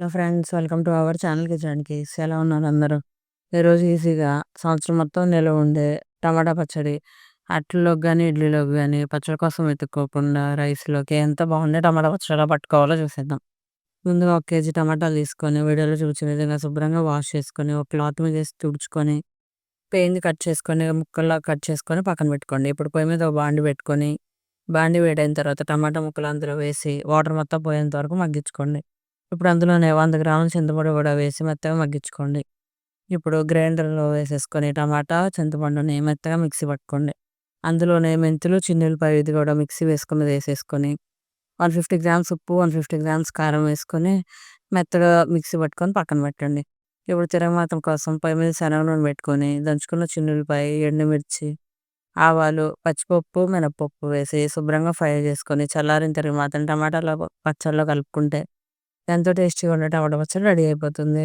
Hello friends, welcome to our channel kitchen keys. ఎలా ఉన్నారు అందరూ? ఈరోజు ఈజీగా సంవత్సరం మొత్తం నిల్వ ఉండే టమాటా పచ్చడి అట్లలోకి కానీ ఇడ్లీలోకి కానీ పచ్చడి కోసం వెతుక్కోకుండా రైస్లోకి ఎంత బాగుండే టమాటా పచ్చడి ఎలా పట్టుకోవాలో చూసేద్దాం. ముందుగా 1 కేజీ టమాటాలు తీసుకొని వీడియోలో చూపించిన విధంగా శుభ్రంగా వాష్ చేసుకొని ఒక క్లాత్ మీద వేసి తుడుచుకొని పేయింది కట్ చేసుకొని ముక్కల్లా కట్ చేసుకొని పక్కన పెట్టుకోండి. ఇప్పుడు పొయ్యి మీద ఒక బాండి పెట్టుకొని బాండి వేడైన తర్వాత టమాటా ముక్కలు అందులో వేసి వాటర్ మొత్తం పోయేంత వరకు మగ్గించుకోండి. ఇప్పుడు అందులోనే 100 గ్రాముల చింతపండు కూడా వేసి మెత్తగా మగ్గించుకోండి. ఇప్పుడు గ్రైండర్‌లో వేసేసుకొని టమాటా, చింతపండుని మెత్తగా మిక్సీ పట్టుకోండి. అందులోనే మెంతులు, చిన్నుల్లిపాయ ఇది కూడా మిక్సీ వేసుకున్నది వేసేసుకొని 150 గ్రామ్స్ ఉప్పు, 150 గ్రామ్స్ కారం వేసుకొని మెత్తగా మిక్సీ పట్టుకొని పక్కన పెట్టండి. ఇప్పుడు తిరగమాతం కోసం పొయ్యి మీద శనగ నూనె పెట్టుకొని దంచుకున్న చిన్నుల్లిపాయ, ఎండుమిర్చి, ఆవాలు, పచ్చిపప్పు, మినపప్పు వేసి శుభ్రంగా ఫ్రై చేసుకొని చల్లారిన తిరగమాతని టమాటాలో పచ్చడిలో కలుపుకుంటే ఎంతో టేస్టీగా ఉండే టమాటా పచ్చడి రెడీ అయిపోతుంది.